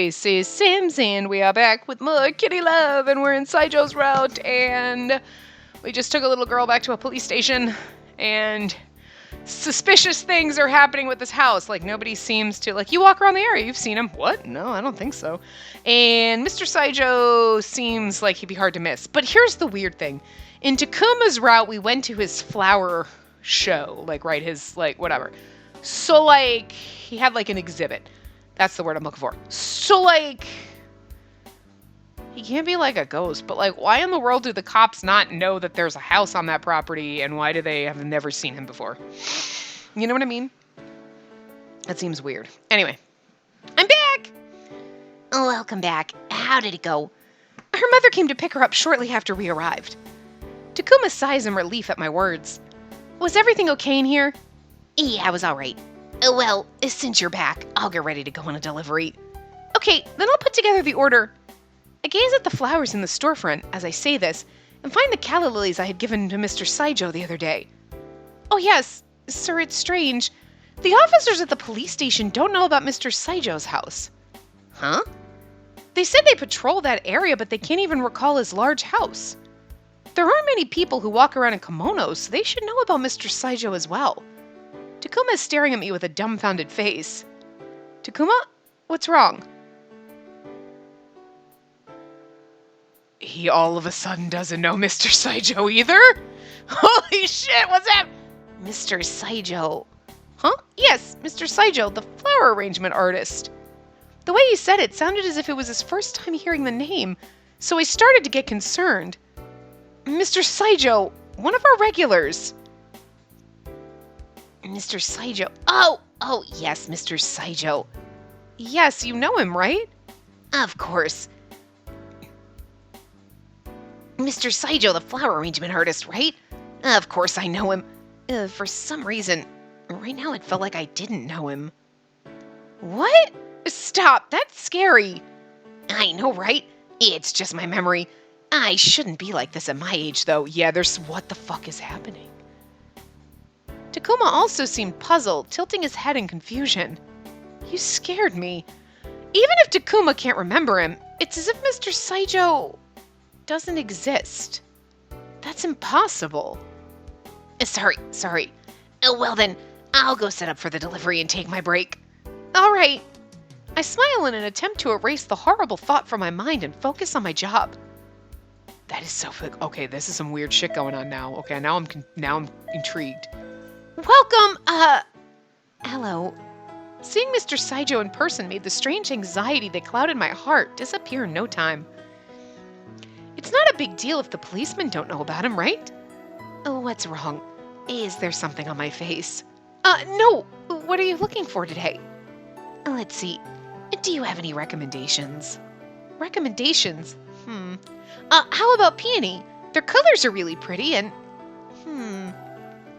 Spacey Sims, and we are back with more kitty love, and we're in Sideshows route, and we just took a little girl back to a police station, and suspicious things are happening with this house. Like, nobody seems to, like, you walk around the area, you've seen him. What? No, I don't think so. And Mr. Sideshow seems like he'd be hard to miss. But here's the weird thing. In Takuma's route, we went to his flower show, like, right, his, like, whatever. So, like, he had, like, an exhibit. That's the word I'm looking for. So, like, he can't be like a ghost, but, like, why in the world do the cops not know that there's a house on that property, and why do they have never seen him before? You know what I mean? That seems weird. Anyway, I'm back! Oh, welcome back. How did it go? Her mother came to pick her up shortly after we arrived. Takuma sighs in relief at my words. Was everything okay in here? Yeah, it was all right. Well, since you're back, I'll get ready to go on a delivery. Okay, then I'll put together the order. I gaze at the flowers in the storefront as I say this, and find the calla lilies I had given to Mr. Sideshow the other day. Oh yes, sir, it's strange. The officers at the police station don't know about Mr. Sideshow's house. Huh? They said they patrol that area, but they can't even recall his large house. There aren't many people who walk around in kimonos, so they should know about Mr. Sideshow as well. Takuma is staring at me with a dumbfounded face. Takuma, what's wrong? He all of a sudden doesn't know Mr. Sideshow either? Holy shit, what's that? Mr. Sideshow. Huh? Yes, Mr. Sideshow, the flower arrangement artist. The way he said it sounded as if it was his first time hearing the name, so I started to get concerned. Mr. Sideshow, one of our regulars. Mr. Sideshow. Oh, yes, Mr. Sideshow. Yes, you know him, right? Of course. Mr. Sideshow, the flower arrangement artist, right? Of course I know him. For some reason, right now it felt like I didn't know him. What? Stop, that's scary. I know, right? It's just my memory. I shouldn't be like this at my age, though. Yeah, what the fuck is happening? Takuma also seemed puzzled, tilting his head in confusion. You scared me. Even if Takuma can't remember him, it's as if Mr. Sideshow doesn't exist. That's impossible. Sorry. Well then, I'll go set up for the delivery and take my break. All right. I smile in an attempt to erase the horrible thought from my mind and focus on my job. That is so... Okay, this is some weird shit going on now. Okay, now I'm intrigued. Welcome, Hello. Seeing Mr. Sideshow in person made the strange anxiety that clouded my heart disappear in no time. It's not a big deal if the policemen don't know about him, right? Oh, what's wrong? Is there something on my face? No. What are you looking for today? Let's see. Do you have any recommendations? Recommendations? How about peony? Their colors are really pretty and...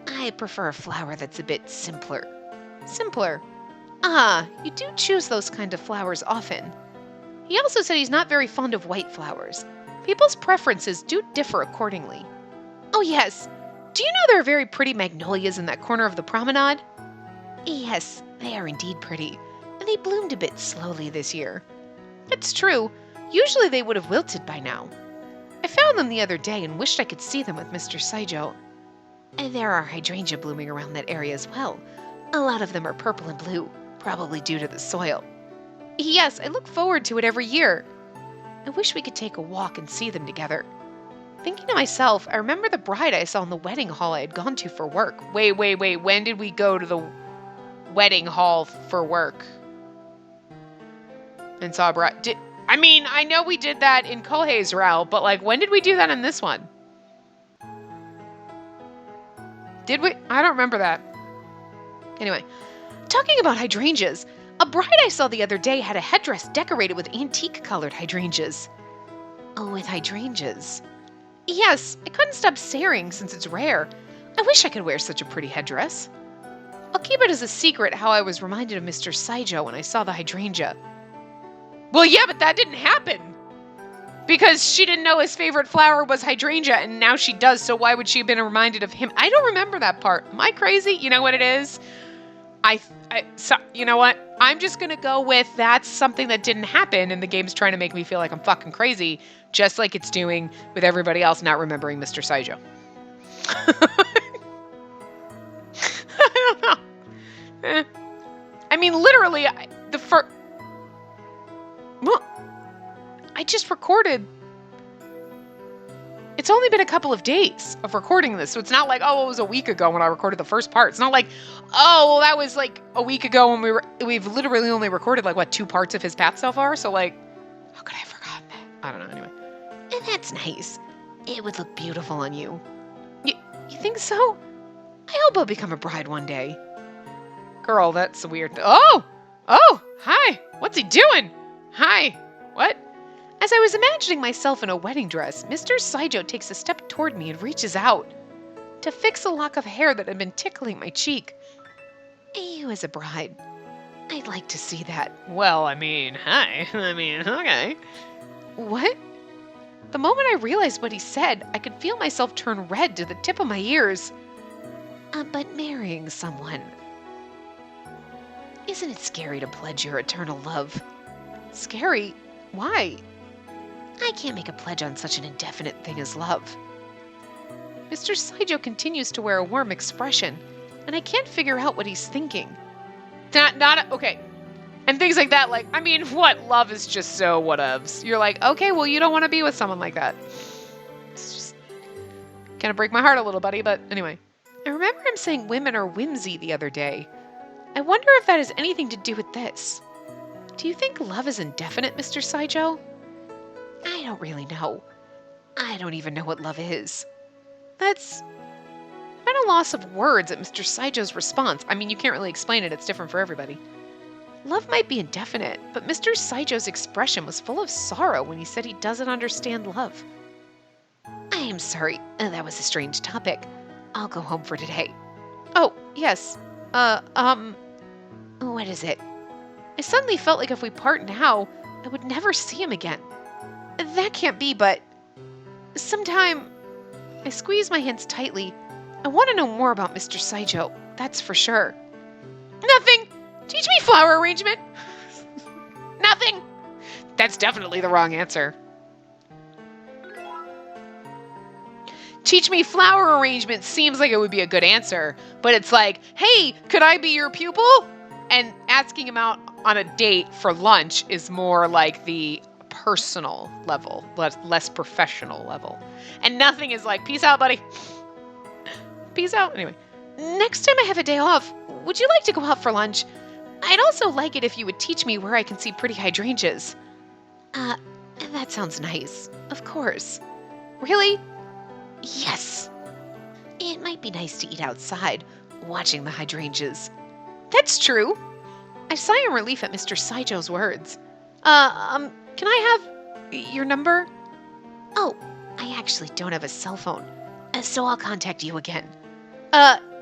I prefer a flower that's a bit simpler. Simpler? You do choose those kind of flowers often. He also said he's not very fond of white flowers. People's preferences do differ accordingly. Oh yes, do you know there are very pretty magnolias in that corner of the promenade? Yes, they are indeed pretty, and they bloomed a bit slowly this year. It's true. Usually they would have wilted by now. I found them the other day and wished I could see them with Mr. Sideshow. There are hydrangea blooming around that area as well. A lot of them are purple and blue, probably due to the soil. Yes, I look forward to it every year. I wish we could take a walk and see them together. Thinking to myself, I remember the bride I saw in the wedding hall I had gone to for work. Wait, when did we go to the wedding hall for work? And saw a bride... I know we did that in Kohei's route, but, like, when did we do that in this one? Did we? I don't remember that. Anyway, talking about hydrangeas, a bride I saw the other day had a headdress decorated with antique-colored hydrangeas. Oh, with hydrangeas? Yes, I couldn't stop staring since it's rare. I wish I could wear such a pretty headdress. I'll keep it as a secret how I was reminded of Mr. Sideshow when I saw the hydrangea. Well, yeah, but that didn't happen. Because she didn't know his favorite flower was hydrangea, and now she does, so why would she have been reminded of him? I don't remember that part. Am I crazy? You know what it is? So, you know what? I'm just gonna go with that's something that didn't happen, and the game's trying to make me feel like I'm fucking crazy, just like it's doing with everybody else not remembering Mr. Saijo. I don't know. I mean, literally, the first. Well, I just recorded. It's only been a couple of days of recording this, so it's not like, oh, it was a week ago when I recorded the first part. It's not like, oh, well, that was like a week ago when we've literally only recorded like, what, 2 parts of his path so far? So like, how could I have forgotten that? I don't know, anyway. And that's nice. It would look beautiful on you. You think so? I hope I'll become a bride one day. Girl, that's weird. Oh, hi. What's he doing? Hi. What? As I was imagining myself in a wedding dress, Mr. Saijo takes a step toward me and reaches out to fix a lock of hair that had been tickling my cheek. You as a bride. I'd like to see that. Well, I mean, hi. I mean, okay. What? The moment I realized what he said, I could feel myself turn red to the tip of my ears. But marrying someone. Isn't it scary to pledge your eternal love? Scary? Why? I can't make a pledge on such an indefinite thing as love. Mr. Saijo continues to wear a warm expression, and I can't figure out what he's thinking. Okay. And things like that, like, I mean, what? Love is just so whatevs. You're like, okay, well, you don't want to be with someone like that. It's just kind of break my heart a little, buddy, but anyway. I remember him saying women are whimsy the other day. I wonder if that has anything to do with this. Do you think love is indefinite, Mr. Saijo? I don't really know. I don't even know what love is. I'm at a loss of words at Mr. Saijo's response. I mean, you can't really explain it. It's different for everybody. Love might be indefinite, but Mr. Saijo's expression was full of sorrow when he said he doesn't understand love. I am sorry. That was a strange topic. I'll go home for today. Oh, yes. What is it? I suddenly felt like if we part now, I would never see him again. That can't be, but sometime. I squeezed my hands tightly. I want to know more about Mr. Saijo, that's for sure. Nothing. Teach me flower arrangement. Nothing. That's definitely the wrong answer. Teach me flower arrangement seems like it would be a good answer, but it's like, hey, could I be your pupil? And asking him out on a date for lunch is more like the personal level, less professional level. And nothing is like, peace out, buddy. Peace out. Anyway, next time I have a day off, would you like to go out for lunch? I'd also like it if you would teach me where I can see pretty hydrangeas. That sounds nice. Of course. Really? Yes. It might be nice to eat outside, watching the hydrangeas. That's true. I sigh in relief at Mr. Saijo's words. Can I have your number? Oh, I actually don't have a cell phone, so I'll contact you again.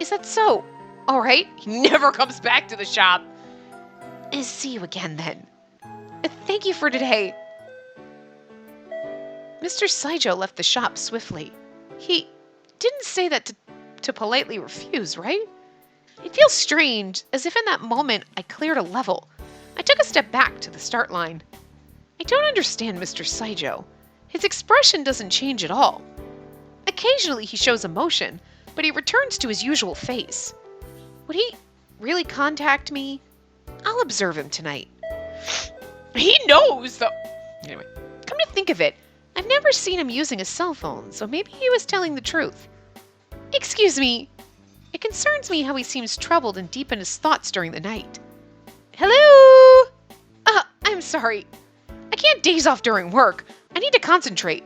Is that so? All right. He never comes back to the shop. See you again then. Thank you for today. Mr. Saijo left the shop swiftly. He didn't say that to politely refuse, right? It feels strange, as if in that moment I cleared a level. I took a step back to the start line. I don't understand Mr. Saijo. His expression doesn't change at all. Occasionally he shows emotion, but he returns to his usual face. Would he really contact me? I'll observe him tonight. He knows, though. Anyway, come to think of it, I've never seen him using a cell phone, so maybe he was telling the truth. Excuse me. It concerns me how he seems troubled and deep in his thoughts during the night. Hello? I'm sorry. I can't daze off during work. I need to concentrate.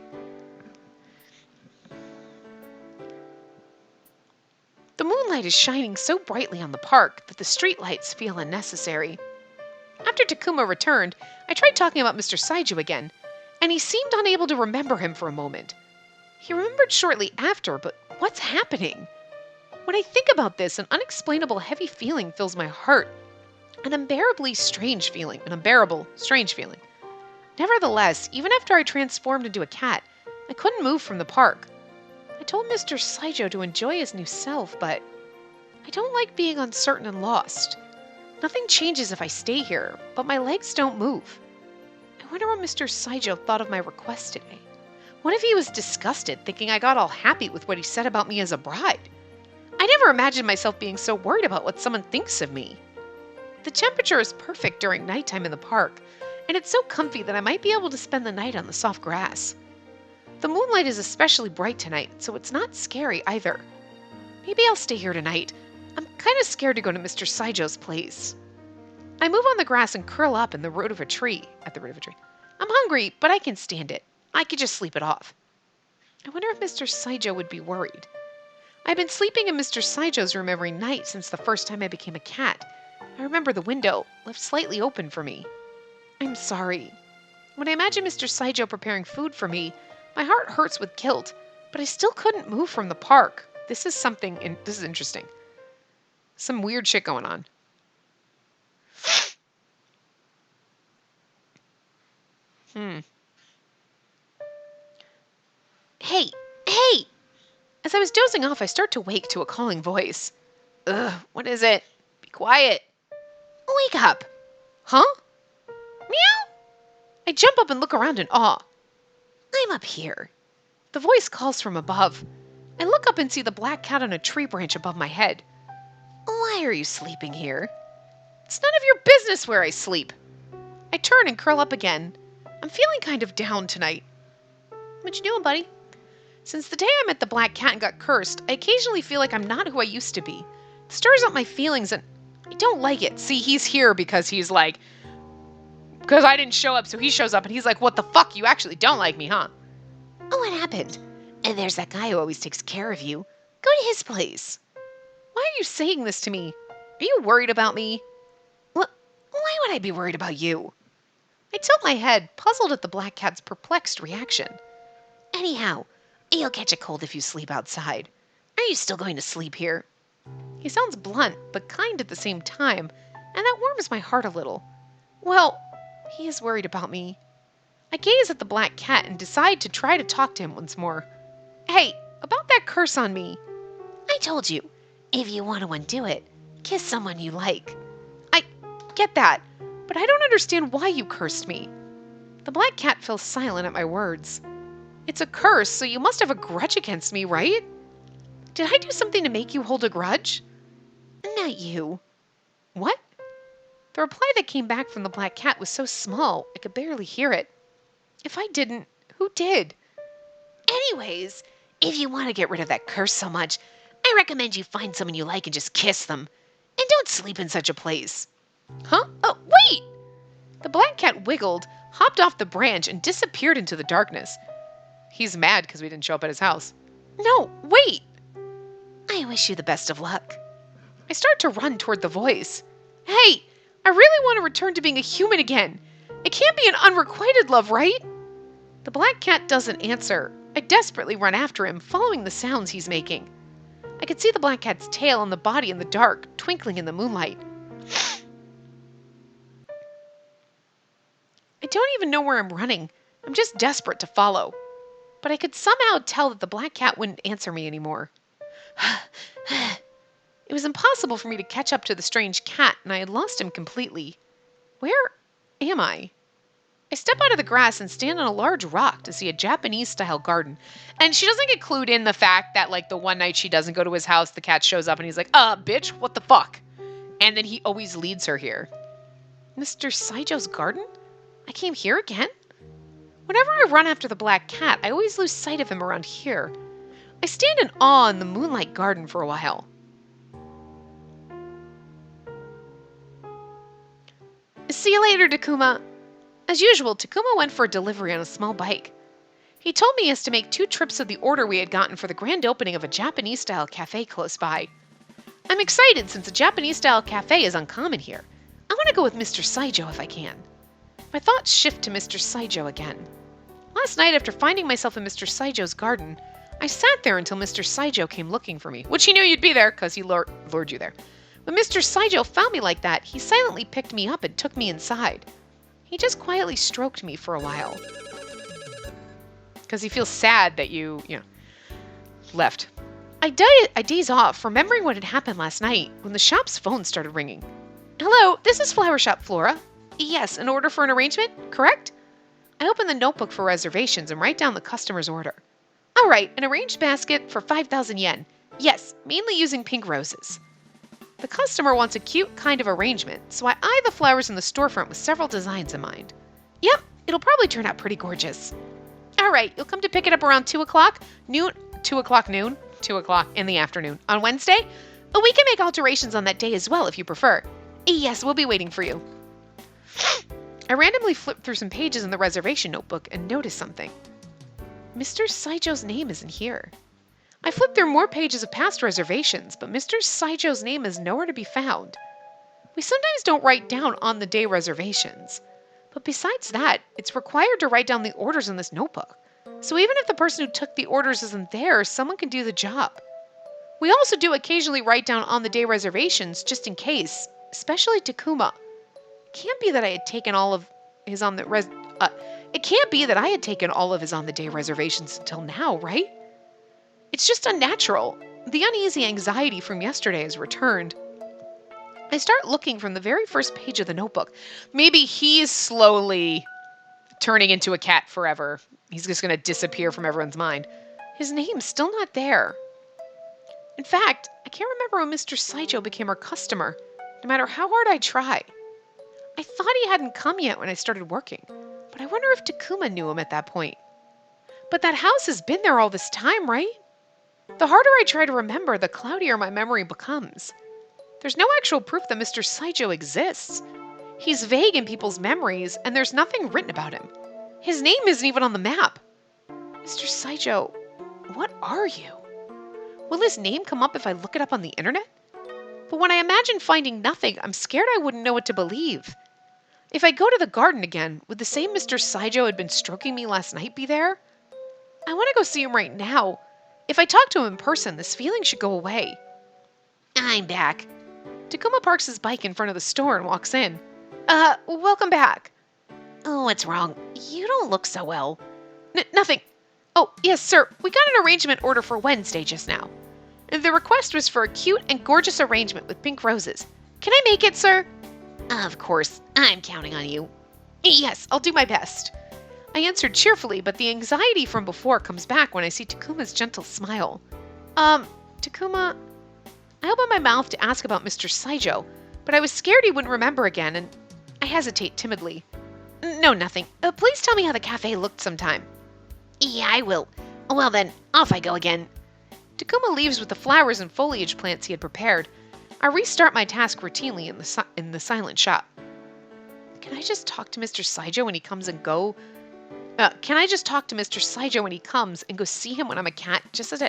The moonlight is shining so brightly on the park that the streetlights feel unnecessary. After Takuma returned, I tried talking about Mr. Saijo again, and he seemed unable to remember him for a moment. He remembered shortly after, but what's happening? When I think about this, an unexplainable heavy feeling fills my heart. An unbearably strange feeling. Nevertheless, even after I transformed into a cat, I couldn't move from the park. I told Mr. Saijo to enjoy his new self, but I don't like being uncertain and lost. Nothing changes if I stay here, but my legs don't move. I wonder what Mr. Saijo thought of my request today. What if he was disgusted, thinking I got all happy with what he said about me as a bride? I never imagined myself being so worried about what someone thinks of me. The temperature is perfect during nighttime in the park, and it's so comfy that I might be able to spend the night on the soft grass. The moonlight is especially bright tonight, so it's not scary either. Maybe I'll stay here tonight. I'm kind of scared to go to Mr. Saijo's place. I move on the grass and curl up in the root of a tree. At the root of a tree. I'm hungry, but I can stand it. I could just sleep it off. I wonder if Mr. Saijo would be worried. I've been sleeping in Mr. Saijo's room every night since the first time I became a cat. I remember the window left slightly open for me. I'm sorry. When I imagine Mr. Saijo preparing food for me, my heart hurts with guilt, but I still couldn't move from the park. This is interesting. Some weird shit going on. Hey! As I was dozing off, I start to wake to a calling voice. Ugh, what is it? Be quiet. Wake up. Huh? Meow? I jump up and look around in awe. I'm up here. The voice calls from above. I look up and see the black cat on a tree branch above my head. Why are you sleeping here? It's none of your business where I sleep. I turn and curl up again. I'm feeling kind of down tonight. What you doing, buddy? Since the day I met the black cat and got cursed, I occasionally feel like I'm not who I used to be. It stirs up my feelings and I don't like it. See, he's here because he's like, because I didn't show up, so he shows up and he's like, what the fuck? You actually don't like me, huh? Oh, what happened? And there's that guy who always takes care of you. Go to his place. Why are you saying this to me? Are you worried about me? Why would I be worried about you? I tilt my head, puzzled at the black cat's perplexed reaction. Anyhow, you'll catch a cold if you sleep outside. Are you still going to sleep here? He sounds blunt, but kind at the same time, and that warms my heart a little. Well, he is worried about me. I gaze at the black cat and decide to try to talk to him once more. Hey, about that curse on me. I told you, if you want to undo it, kiss someone you like. I get that, but I don't understand why you cursed me. The black cat fell silent at my words. It's a curse, so you must have a grudge against me, right? Did I do something to make you hold a grudge? Not you. What? The reply that came back from the black cat was so small, I could barely hear it. If I didn't, who did? Anyways, if you want to get rid of that curse so much, I recommend you find someone you like and just kiss them. And don't sleep in such a place. Huh? Oh, wait! The black cat wiggled, hopped off the branch, and disappeared into the darkness. He's mad because we didn't show up at his house. No, wait! I wish you the best of luck. I start to run toward the voice. Hey, I really want to return to being a human again. It can't be an unrequited love, right? The black cat doesn't answer. I desperately run after him, following the sounds he's making. I could see the black cat's tail and the body in the dark, twinkling in the moonlight. I don't even know where I'm running. I'm just desperate to follow. But I could somehow tell that the black cat wouldn't answer me anymore. It was impossible for me to catch up to the strange cat, and I had lost him completely. Where am I? I step out of the grass and stand on a large rock to see a Japanese-style garden. And she doesn't get clued in the fact that, like, the one night she doesn't go to his house, the cat shows up and he's like, bitch, what the fuck? And then he always leads her here. Mr. Saijo's garden? I came here again? Whenever I run after the black cat, I always lose sight of him around here. I stand in awe in the moonlight garden for a while. See you later, Takuma. As usual, Takuma went for a delivery on a small bike. He told me he has to make 2 trips of the order we had gotten for the grand opening of a Japanese-style cafe close by. I'm excited since a Japanese-style cafe is uncommon here. I want to go with Mr. Saijo if I can. My thoughts shift to Mr. Saijo again. Last night, after finding myself in Mr. Saijo's garden, I sat there until Mr. Saijo came looking for me, which he knew you'd be there because he lured you there. When Mr. Saijo found me like that, he silently picked me up and took me inside. He just quietly stroked me for a while. Because he feels sad that you left. I daze off, remembering what had happened last night when the shop's phone started ringing. Hello, this is Flower Shop Flora. Yes, an order for an arrangement, correct? I open the notebook for reservations and write down the customer's order. All right, an arranged basket for 5,000 yen. Yes, mainly using pink roses. The customer wants a cute kind of arrangement, so I eye the flowers in the storefront with several designs in mind. Yep, it'll probably turn out pretty gorgeous. All right, you'll come to pick it up around 2 o'clock, noon, 2 o'clock noon, 2 o'clock in the afternoon on Wednesday. But we can make alterations on that day as well if you prefer. Yes, we'll be waiting for you. I randomly flipped through some pages in the reservation notebook and noticed something. Mr. Saijo's name isn't here. I flipped through more pages of past reservations, but Mr. Saijo's name is nowhere to be found. We sometimes don't write down on-the-day reservations. But besides that, it's required to write down the orders in this notebook. So even if the person who took the orders isn't there, someone can do the job. We also do occasionally write down on-the-day reservations just in case, especially Takuma. It can't be that I had taken all of his on-the-day reservations until now, right? It's just unnatural. The uneasy anxiety from yesterday has returned. I start looking from the very first page of the notebook. Maybe he's slowly turning into a cat forever. He's just going to disappear from everyone's mind. His name's still not there. In fact, I can't remember when Mr. Saijo became our customer, no matter how hard I try. I thought he hadn't come yet when I started working, but I wonder if Takuma knew him at that point. But that house has been there all this time, right? The harder I try to remember, the cloudier my memory becomes. There's no actual proof that Mr. Saijo exists. He's vague in people's memories, and there's nothing written about him. His name isn't even on the map. Mr. Saijo, what are you? Will his name come up if I look it up on the internet? But when I imagine finding nothing, I'm scared I wouldn't know what to believe. If I go to the garden again, would the same Mr. Saijo who had been stroking me last night be there? I want to go see him right now. If I talk to him in person, this feeling should go away. I'm back. Takuma parks his bike in front of the store and walks in. Welcome back. Oh, what's wrong? You don't look so well. Nothing. Oh, yes, sir. We got an arrangement order for Wednesday just now. The request was for a cute and gorgeous arrangement with pink roses. Can I make it, sir? Of course. I'm counting on you. Yes, I'll do my best. I answered cheerfully, but the anxiety from before comes back when I see Takuma's gentle smile. Takuma, I opened my mouth to ask about Mr. Saijo, but I was scared he wouldn't remember again, and I hesitate timidly. No, nothing. Please tell me how the cafe looked sometime. Yeah, I will. Well then, off I go again. Takuma leaves with the flowers and foliage plants he had prepared. I restart my task routinely in the silent shop. Can I just talk to Mr. Saijo when he comes and go? Can I just talk to Mr. Saijo when he comes and go see him when I'm a cat, just as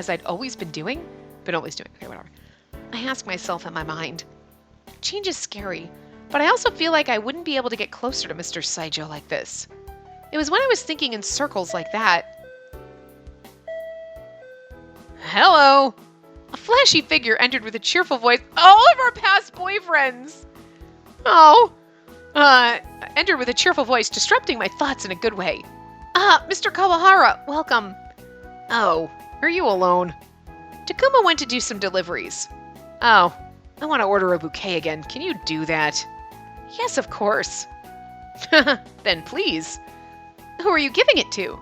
I'd always been doing? Been always doing. Okay, whatever. I ask myself in my mind. Change is scary, but I also feel like I wouldn't be able to get closer to Mr. Saijo like this. It was when I was thinking in circles like that. Hello! A flashy figure entered with a cheerful voice. All of our past boyfriends! Entered with a cheerful voice, disrupting my thoughts in a good way. Mr. Kawahara, welcome. Oh, are you alone? Takuma went to do some deliveries. Oh, I want to order a bouquet again. Can you do that? Yes, of course. Then please. Who are you giving it to?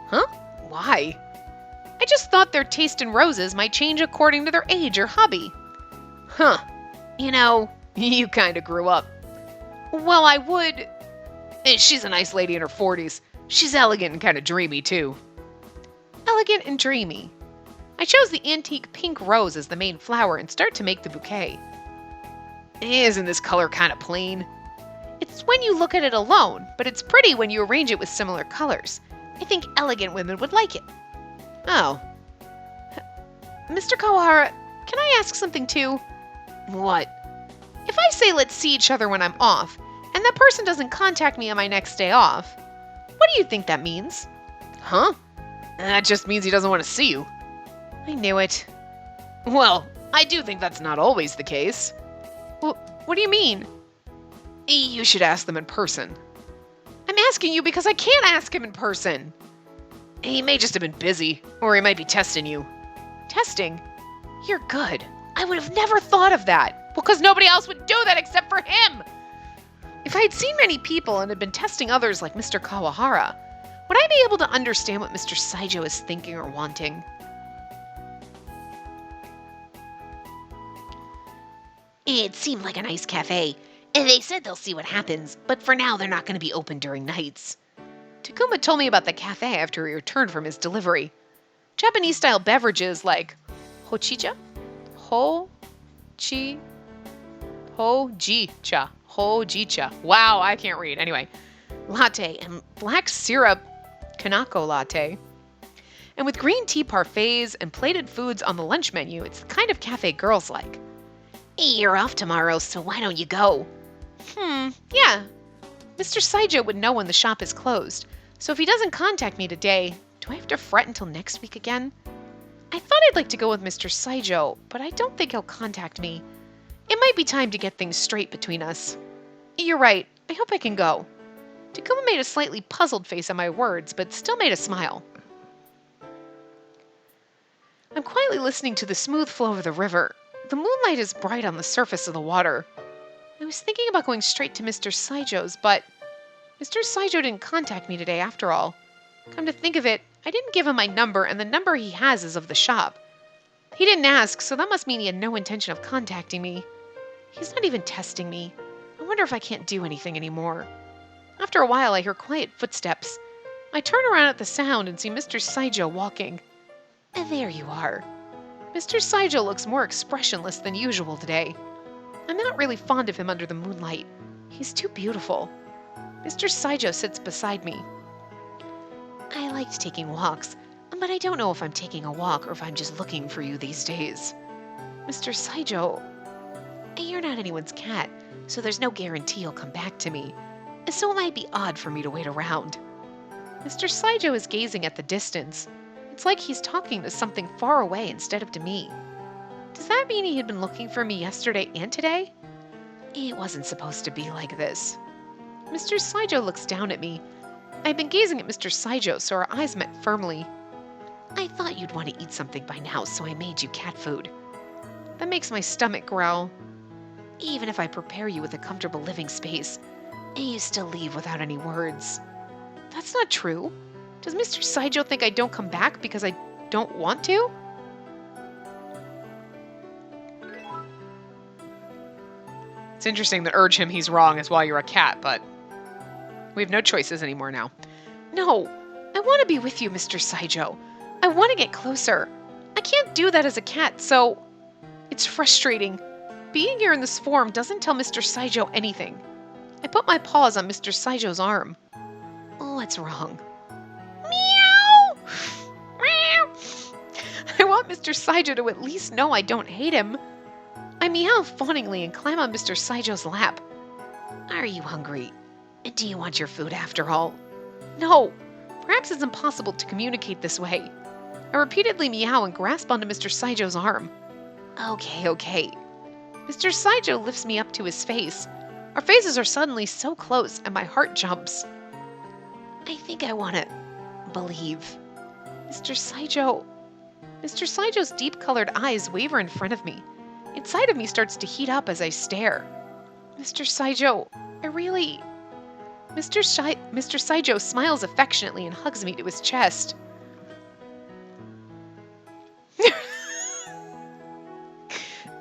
Huh? Why? I just thought their taste in roses might change according to their age or hobby. Huh. You know, you kind of grew up. Well, I would... She's a nice lady in her 40s. She's elegant and kind of dreamy, too. Elegant and dreamy. I chose the antique pink rose as the main flower and start to make the bouquet. Isn't this color kind of plain? It's when you look at it alone, but it's pretty when you arrange it with similar colors. I think elegant women would like it. Oh. Mr. Kawahara, can I ask something too? What? If I say let's see each other when I'm off, and that person doesn't contact me on my next day off, what do you think that means? Huh? That just means he doesn't want to see you. I knew it. Well, I do think that's not always the case. What do you mean? You should ask them in person. I'm asking you because I can't ask him in person. He may just have been busy, or he might be testing you. Testing? You're good. I would have never thought of that. Because nobody else would do that except for him. If I had seen many people and had been testing others like Mr. Kawahara, would I be able to understand what Mr. Saijo is thinking or wanting? It seemed like a nice cafe, and they said they'll see what happens, but for now they're not going to be open during nights. Takuma told me about the cafe after he returned from his delivery. Japanese-style beverages like hojicha, hojicha. Wow, I can't read. Anyway, latte and black syrup kanako latte. And with green tea parfaits and plated foods on the lunch menu, it's the kind of cafe girls like. Hey, you're off tomorrow, so why don't you go? Yeah. Mr. Saijo would know when the shop is closed, so if he doesn't contact me today, do I have to fret until next week again? I thought I'd like to go with Mr. Saijo, but I don't think he'll contact me. It might be time to get things straight between us. You're right. I hope I can go. Takuma made a slightly puzzled face at my words, but still made a smile. I'm quietly listening to the smooth flow of the river. The moonlight is bright on the surface of the water. I was thinking about going straight to Mr. Saijo's, but Mr. Saijo didn't contact me today after all. Come to think of it, I didn't give him my number, and the number he has is of the shop. He didn't ask, so that must mean he had no intention of contacting me. He's not even testing me. I wonder if I can't do anything anymore. After a while, I hear quiet footsteps. I turn around at the sound and see Mr. Saijo walking. And there you are. Mr. Saijo looks more expressionless than usual today. I'm not really fond of him under the moonlight. He's too beautiful. Mr. Saijo sits beside me. I liked taking walks, but I don't know if I'm taking a walk or if I'm just looking for you these days. Mr. Saijo, you're not anyone's cat, so there's no guarantee you'll come back to me. So it might be odd for me to wait around. Mr. Saijo is gazing at the distance. It's like he's talking to something far away instead of to me. Does that mean he had been looking for me yesterday and today? It wasn't supposed to be like this. Mr. Saijo looks down at me. I've been gazing at Mr. Saijo, so our eyes met firmly. I thought you'd want to eat something by now, so I made you cat food. That makes my stomach growl. Even if I prepare you with a comfortable living space, and you still leave without any words. That's not true. Does Mr. Saijo think I don't come back because I don't want to? It's interesting that urge him he's wrong is while you're a cat, but we have no choices anymore now. No, I want to be with you, Mr. Saijo. I want to get closer. I can't do that as a cat, so it's frustrating. Being here in this form doesn't tell Mr. Saijo anything. I put my paws on Mr. Saijo's arm. What's wrong? Meow! Meow! I want Mr. Saijo to at least know I don't hate him. I meow fawningly and climb on Mr. Saijo's lap. Are you hungry? Do you want your food after all? No. Perhaps it's impossible to communicate this way. I repeatedly meow and grasp onto Mr. Saijo's arm. Okay. Mr. Saijo lifts me up to his face. Our faces are suddenly so close and my heart jumps. I think I want to believe. Mr. Saijo's deep-colored eyes waver in front of me. Inside of me starts to heat up as I stare. Mr. Saijo, Mr. Saijo smiles affectionately and hugs me to his chest.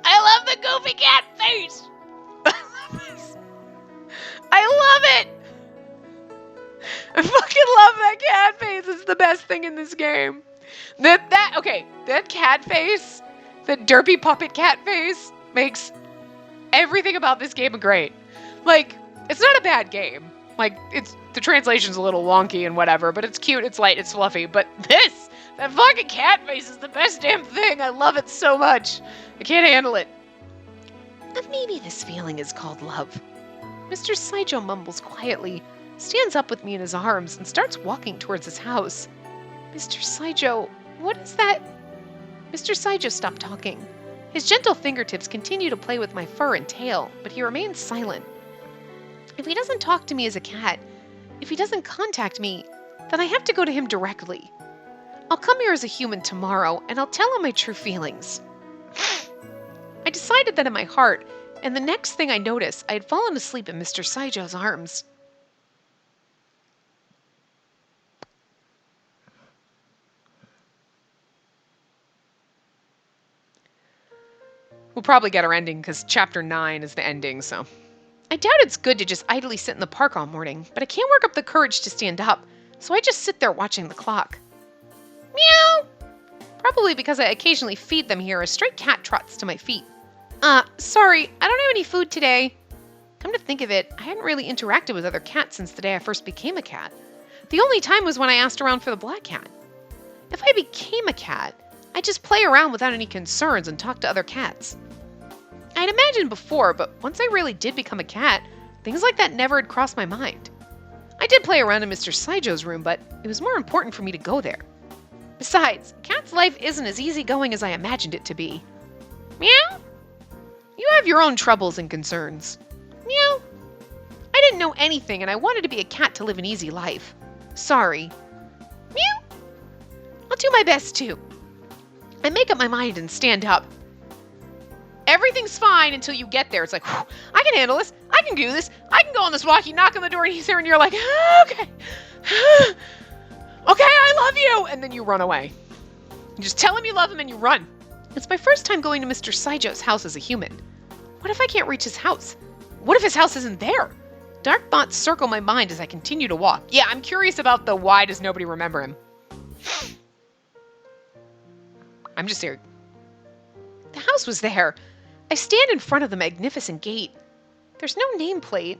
I love the goofy cat face! I love it! I fucking love that cat face. It's the best thing in this game. That cat face, that derpy puppet cat face, makes everything about this game great. Like, it's not a bad game. Like, the translation's a little wonky and whatever, but it's cute, it's light, it's fluffy. But that fucking cat face is the best damn thing. I love it so much. I can't handle it. Maybe this feeling is called love. Mr. Saijo mumbles quietly, stands up with me in his arms, and starts walking towards his house. Mr. Saijo, what is that? Mr. Saijo stopped talking. His gentle fingertips continue to play with my fur and tail, but he remains silent. If he doesn't talk to me as a cat, if he doesn't contact me, then I have to go to him directly. I'll come here as a human tomorrow, and I'll tell him my true feelings. I decided that in my heart, And the next thing I noticed, I had fallen asleep in Mr. Saijo's arms. We'll probably get our ending because chapter 9 is the ending, so. I doubt it's good to just idly sit in the park all morning, but I can't work up the courage to stand up, so I just sit there watching the clock. Meow! Probably because I occasionally feed them here, a stray cat trots to my feet. Sorry, I don't have any food today. Come to think of it, I hadn't really interacted with other cats since the day I first became a cat. The only time was when I asked around for the black cat. If I became a cat, I'd just play around without any concerns and talk to other cats. I'd imagined before, but once I really did become a cat, things like that never had crossed my mind. I did play around in Mr. Saijo's room, but it was more important for me to go there. Besides, a cat's life isn't as easygoing as I imagined it to be. Meow? You have your own troubles and concerns. Meow. I didn't know anything, and I wanted to be a cat to live an easy life. Sorry. Meow. I'll do my best, too. I make up my mind and stand up. Everything's fine until you get there. It's like, whew, I can handle this. I can do this. I can go on this walk. You knock on the door and he's there and you're like, okay. Okay, I love you. And then you run away. You just tell him you love him and you run. It's my first time going to Mr. Saijo's house as a human. What if I can't reach his house? What if his house isn't there? Dark thoughts circle my mind as I continue to walk. Yeah, I'm curious about the why does nobody remember him. I'm just here. The house was there. I stand in front of the magnificent gate. There's no nameplate.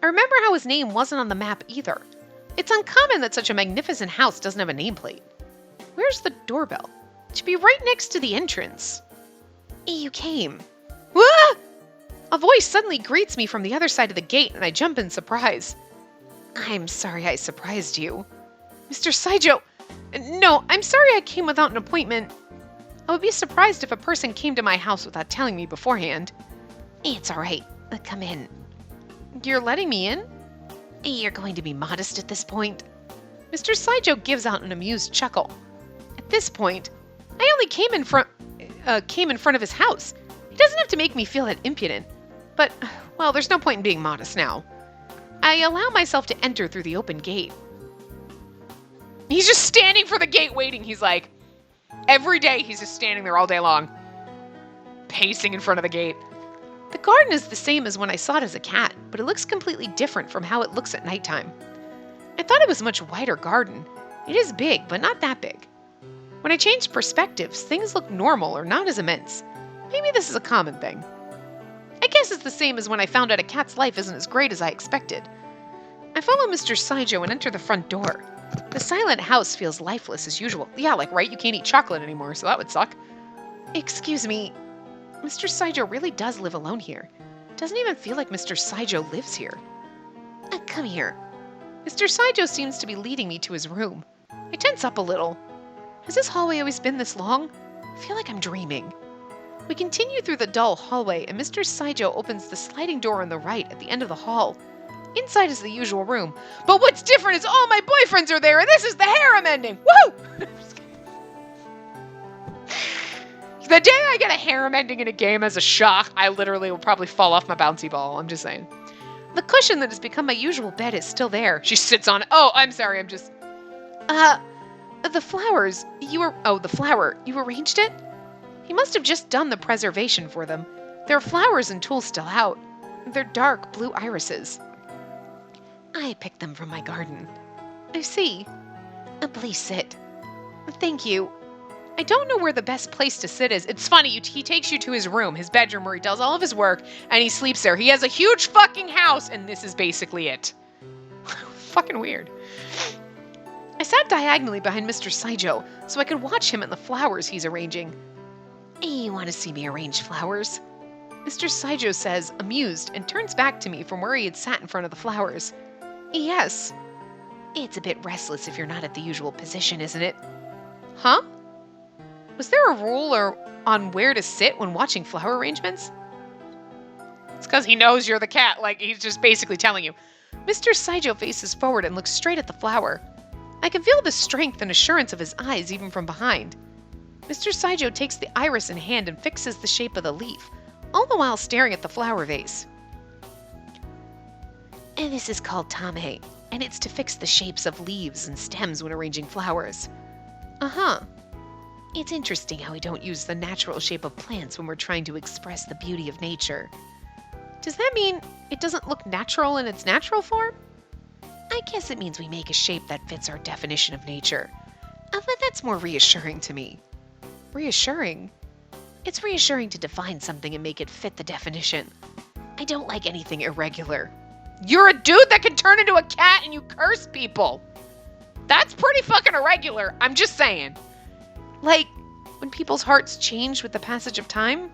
I remember how his name wasn't on the map either. It's uncommon that such a magnificent house doesn't have a nameplate. Where's the doorbell? It should be right next to the entrance. You came. Ah! A voice suddenly greets me from the other side of the gate, and I jump in surprise. I'm sorry I surprised you. Mr. Saijo! No, I'm sorry I came without an appointment. I would be surprised if a person came to my house without telling me beforehand. It's all right. Come in. You're letting me in? You're going to be modest at this point. Mr. Saijo gives out an amused chuckle. At this point, I only came in front of his house. He doesn't have to make me feel that impudent. But, well, there's no point in being modest now. I allow myself to enter through the open gate. He's just standing for the gate waiting. He's like, every day he's just standing there all day long, pacing in front of the gate. The garden is the same as when I saw it as a cat, but it looks completely different from how it looks at nighttime. I thought it was a much wider garden. It is big, but not that big. When I change perspectives, things look normal or not as immense. Maybe this is a common thing. I guess it's the same as when I found out a cat's life isn't as great as I expected. I follow Mr. Saijo and enter the front door. The silent house feels lifeless as usual. Yeah, like, right? You can't eat chocolate anymore, so that would suck. Excuse me. Mr. Saijo really does live alone here. Doesn't even feel like Mr. Saijo lives here. Come here. Mr. Saijo seems to be leading me to his room. I tense up a little. Has this hallway always been this long? I feel like I'm dreaming. We continue through the dull hallway, and Mr. Saijo opens the sliding door on the right at the end of the hall. Inside is the usual room. But what's different is all my boyfriends are there, and this is the harem ending. Woo! The day I get a harem ending in a game as a shock, I literally will probably fall off my bouncy ball. I'm just saying. The cushion that has become my usual bed is still there. She sits on it. Oh, I'm sorry. I'm just... The flowers. The flower. You arranged it? He must have just done the preservation for them. There are flowers and tools still out. They're dark blue irises. I picked them from my garden. I see. Please sit. Thank you. I don't know where the best place to sit is. It's funny. He takes you to his room, his bedroom, where he does all of his work, and he sleeps there. He has a huge fucking house, and this is basically it. Fucking weird. I sat diagonally behind Mr. Saijo so I could watch him and the flowers he's arranging. You want to see me arrange flowers? Mr. Saijo says, amused, and turns back to me from where he had sat in front of the flowers. Yes. It's a bit restless if you're not at the usual position, isn't it? Huh? Was there a rule on where to sit when watching flower arrangements? It's because he knows you're the cat. Like, he's just basically telling you. Mr. Saijo faces forward and looks straight at the flower. I can feel the strength and assurance of his eyes even from behind. Mr. Saijo takes the iris in hand and fixes the shape of the leaf, all the while staring at the flower vase. And this is called tame, and it's to fix the shapes of leaves and stems when arranging flowers. Uh-huh. It's interesting how we don't use the natural shape of plants when we're trying to express the beauty of nature. Does that mean it doesn't look natural in its natural form? I guess it means we make a shape that fits our definition of nature. But that's more reassuring to me. Reassuring? It's reassuring to define something and make it fit the definition. I don't like anything irregular. You're a dude that can turn into a cat and you curse people. That's pretty fucking irregular. I'm just saying. Like when people's hearts change with the passage of time?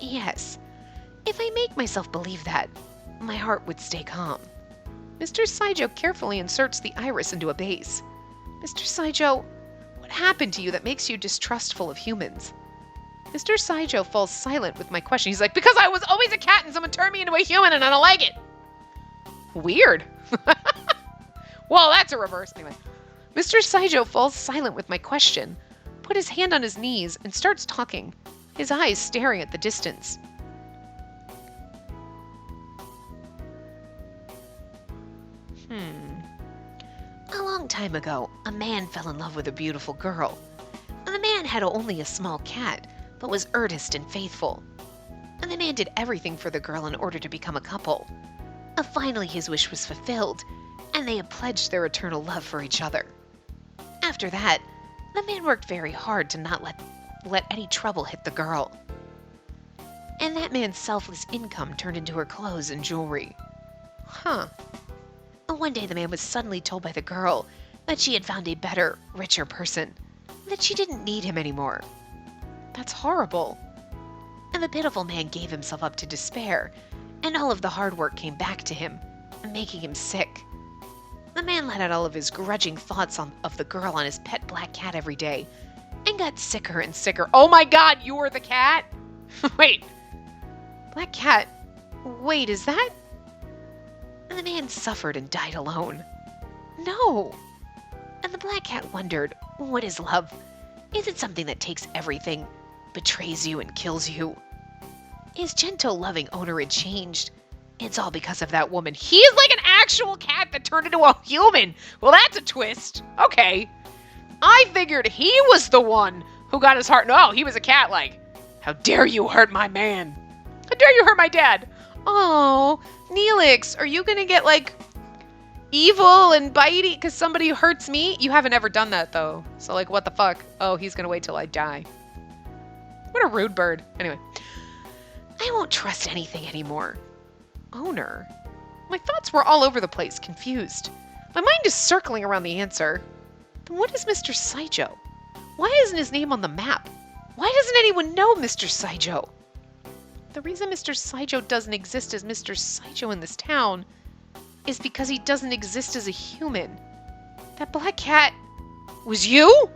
Yes. If I make myself believe that, my heart would stay calm. Mr. Saijo carefully inserts the iris into a vase. Mr. Saijo, what happened to you that makes you distrustful of humans? Mr. Saijo falls silent with my question. He's like, Because I was always a cat and someone turned me into a human and I don't like it. Weird. Well, that's a reverse. Anyway. Mr. Saijo falls silent with my question, put his hand on his knees, and starts talking, his eyes staring at the distance. A long time ago, a man fell in love with a beautiful girl. The man had only a small cat, but was earnest and faithful. And the man did everything for the girl in order to become a couple. Finally, his wish was fulfilled, and they had pledged their eternal love for each other. After that, the man worked very hard to not let any trouble hit the girl. And that man's selfless income turned into her clothes and jewelry. Huh. One day, the man was suddenly told by the girl that she had found a better, richer person, that she didn't need him anymore. That's horrible. And the pitiful man gave himself up to despair, and all of the hard work came back to him, making him sick. The man let out all of his grudging thoughts of the girl on his pet black cat every day, and got sicker and sicker. Oh my god, you were the cat? Wait. Black cat? Wait, is that? And the man suffered and died alone. No. And the black cat wondered, what is love? Is it something that takes everything, betrays you, and kills you? His gentle, loving owner had changed. It's all because of that woman. He's like an actual cat that turned into a human. Well, that's a twist. Okay. I figured he was the one who got his heart. No, he was a cat like, how dare you hurt my man? How dare you hurt my dad? Oh, Neelix, are you gonna get like evil and bitey because somebody hurts me? You haven't ever done that though. So like, what the fuck? Oh, he's gonna wait till I die. What a rude bird. Anyway. I won't trust anything anymore. Owner? My thoughts were all over the place, confused. My mind is circling around the answer. Then what is Mr. Saijo? Why isn't his name on the map? Why doesn't anyone know Mr. Saijo? The reason Mr. Saijo doesn't exist as Mr. Saijo in this town is because he doesn't exist as a human. That black cat was you?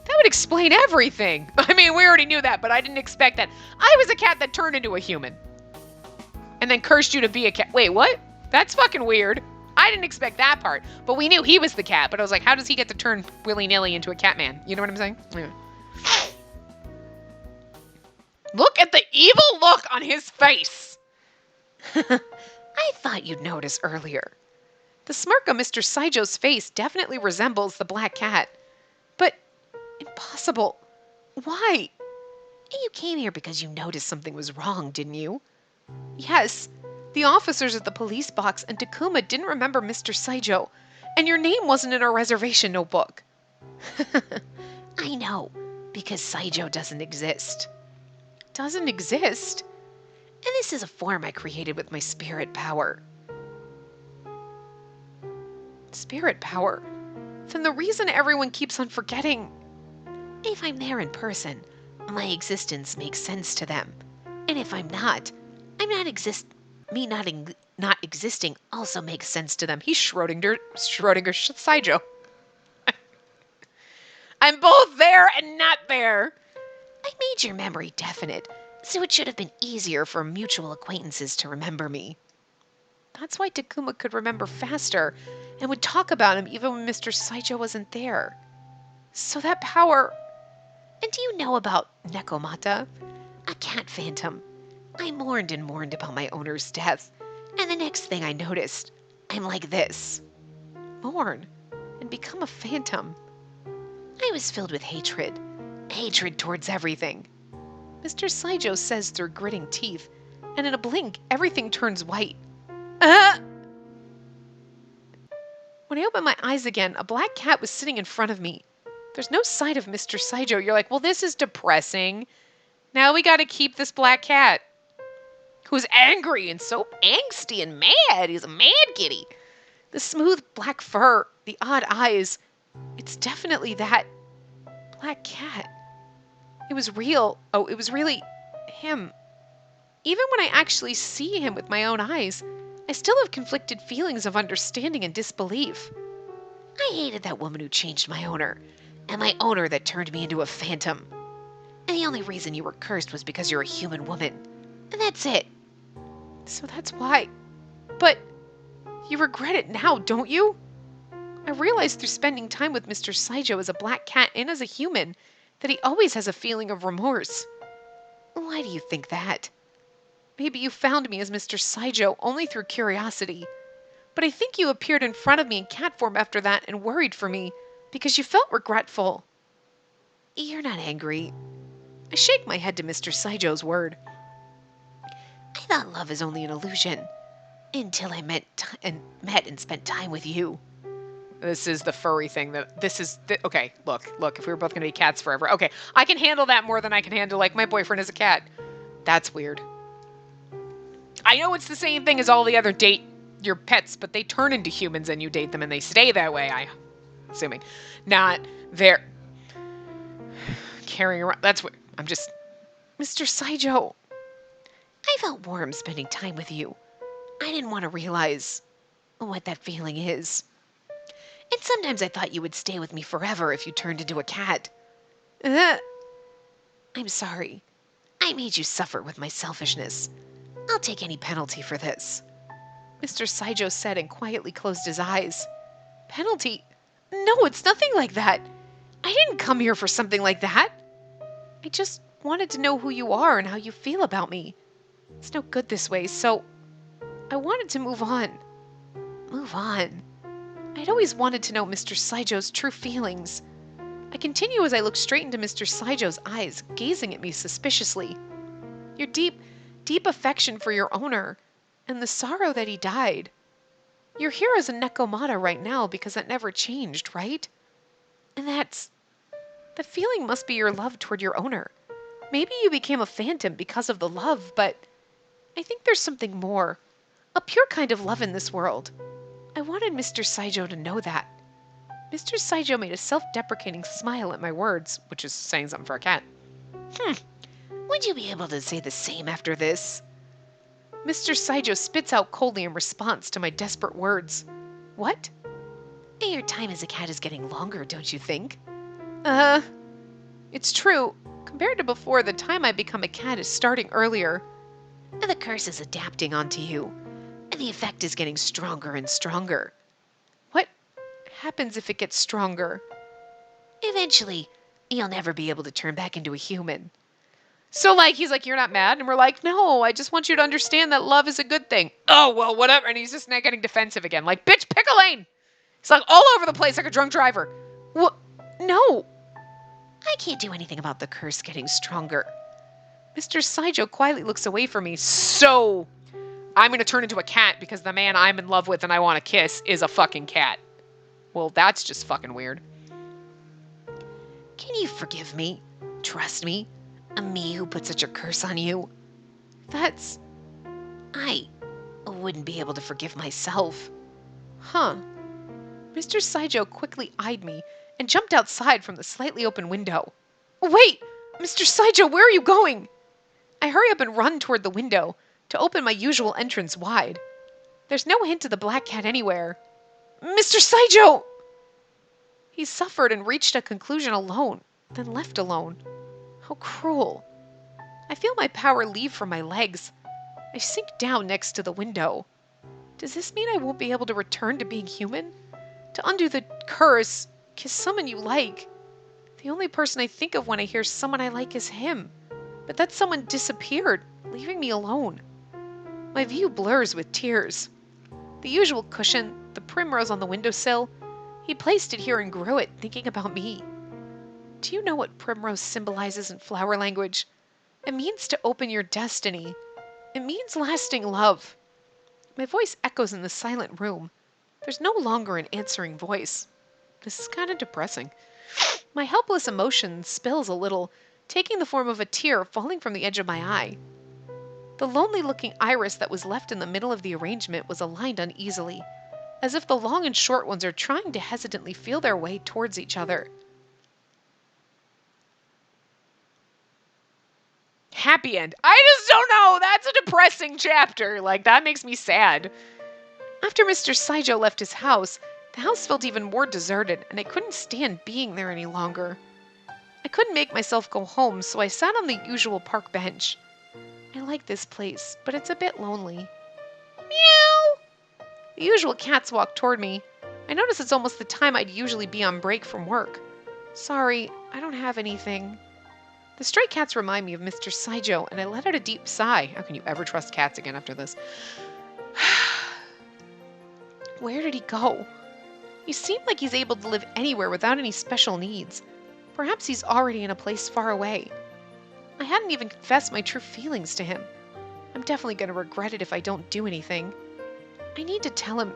That would explain everything. I mean, we already knew that, but I didn't expect that. I was a cat that turned into a human. And then cursed you to be a cat. Wait, what? That's fucking weird. I didn't expect that part. But we knew he was the cat. But I was like, how does he get to turn willy-nilly into a cat man? You know what I'm saying? Anyway. Look at the evil look on his face. I thought you'd notice earlier. The smirk on Mr. Saijo's face definitely resembles the black cat. But impossible. Why? You came here because you noticed something was wrong, didn't you? Yes. The officers at the police box and Takuma didn't remember Mr. Saijo, and your name wasn't in our reservation notebook. I know, because Saijo doesn't exist. Doesn't exist? And this is a form I created with my spirit power. Spirit power? Then the reason everyone keeps on forgetting... If I'm there in person, my existence makes sense to them. And if I'm not, not existing also makes sense to them. He's Schrodinger Saijo. I'm both there and not there. I made your memory definite, so it should have been easier for mutual acquaintances to remember me. That's why Takuma could remember faster and would talk about him even when Mr. Saijo wasn't there. So that power... And do you know about Nekomata? A cat phantom. I mourned and mourned about my owner's death, and the next thing I noticed, I'm like this. Mourn and become a phantom. I was filled with hatred. Hatred towards everything. Mr. Saijo says through gritting teeth, and in a blink, everything turns white. When I opened my eyes again, a black cat was sitting in front of me. There's no sight of Mr. Saijo. You're like, well, this is depressing. Now we got to keep this black cat, who's angry and so angsty and mad. He's a mad kitty. The smooth black fur, the odd eyes. It's definitely that black cat. It was real. Oh, it was really him. Even when I actually see him with my own eyes, I still have conflicted feelings of understanding and disbelief. I hated that woman who changed my owner, and my owner that turned me into a phantom. And the only reason you were cursed was because you're a human woman. And that's it. So that's why. But you regret it now, don't you? I realized through spending time with Mr. Saijo as a black cat and as a human that he always has a feeling of remorse. Why do you think that? Maybe you found me as Mr. Saijo only through curiosity. But I think you appeared in front of me in cat form after that and worried for me because you felt regretful. You're not angry. I shake my head to Mr. Saijo's word. I thought love is only an illusion. Until I met and spent time with you. This is the furry thing okay, look, if we were both going to be cats forever. Okay, I can handle that more than I can handle, like, my boyfriend is a cat. That's weird. I know it's the same thing as all the other date your pets, but they turn into humans and you date them and they stay that way, I'm assuming. Not they're carrying around. That's weird. I'm just... Mr. Saijo. I felt warm spending time with you. I didn't want to realize what that feeling is. And sometimes I thought you would stay with me forever if you turned into a cat. I'm sorry. I made you suffer with my selfishness. I'll take any penalty for this. Mr. Saijo said and quietly closed his eyes. Penalty? No, it's nothing like that. I didn't come here for something like that. I just wanted to know who you are and how you feel about me. It's no good this way, so I wanted to move on. Move on? I'd always wanted to know Mr. Saijo's true feelings. I continue as I look straight into Mr. Saijo's eyes, gazing at me suspiciously. Your deep, deep affection for your owner, and the sorrow that he died. You're here as a Nekomata right now because that never changed, right? And the feeling must be your love toward your owner. Maybe you became a phantom because of the love, but I think there's something more. A pure kind of love in this world. I wanted Mr. Saijo to know that. Mr. Saijo made a self-deprecating smile at my words, which is saying something for a cat. Would you be able to say the same after this? Mr. Saijo spits out coldly in response to my desperate words. What? Your time as a cat is getting longer, don't you think? It's true. Compared to before, the time I become a cat is starting earlier. The curse is adapting onto you, and the effect is getting stronger and stronger. What happens if it gets stronger? Eventually, you'll never be able to turn back into a human. So, like, he's like, you're not mad? And we're like, no, I just want you to understand that love is a good thing. Oh, well, whatever. And he's just not getting defensive again. Like, bitch, pick a lane. He's like all over the place like a drunk driver. What? No. I can't do anything about the curse getting stronger. Mr. Saijo quietly looks away from me. So, I'm going to turn into a cat because the man I'm in love with and I want to kiss is a fucking cat. Well, that's just fucking weird. Can you forgive me? Trust me? Me who put such a curse on you? I wouldn't be able to forgive myself. Huh. Mr. Saijo quickly eyed me and jumped outside from the slightly open window. Wait! Mr. Saijo, where are you going? I hurry up and run toward the window to open my usual entrance wide. There's no hint of the black cat anywhere. Mr. Saijo! He suffered and reached a conclusion alone, then left alone. How cruel. I feel my power leave from my legs. I sink down next to the window. Does this mean I won't be able to return to being human? To undo the curse, kiss someone you like? The only person I think of when I hear someone I like is him. But that someone disappeared, leaving me alone. My view blurs with tears. The usual cushion, the primrose on the windowsill, he placed it here and grew it, thinking about me. Do you know what primrose symbolizes in flower language? It means to open your destiny. It means lasting love. My voice echoes in the silent room. There's no longer an answering voice. This is kind of depressing. My helpless emotion spills a little, taking the form of a tear falling from the edge of my eye. The lonely-looking iris that was left in the middle of the arrangement was aligned uneasily, as if the long and short ones are trying to hesitantly feel their way towards each other. Happy end. I just don't know. That's a depressing chapter. Like, that makes me sad. After Mr. Saijo left his house, the house felt even more deserted, and I couldn't stand being there any longer. I couldn't make myself go home, so I sat on the usual park bench. I like this place, but it's a bit lonely. Meow! The usual cats walk toward me. I notice it's almost the time I'd usually be on break from work. Sorry, I don't have anything. The stray cats remind me of Mr. Saijo, and I let out a deep sigh. How can you ever trust cats again after this? Where did he go? He seemed like he's able to live anywhere without any special needs. Perhaps he's already in a place far away. I hadn't even confessed my true feelings to him. I'm definitely going to regret it if I don't do anything. I need to tell him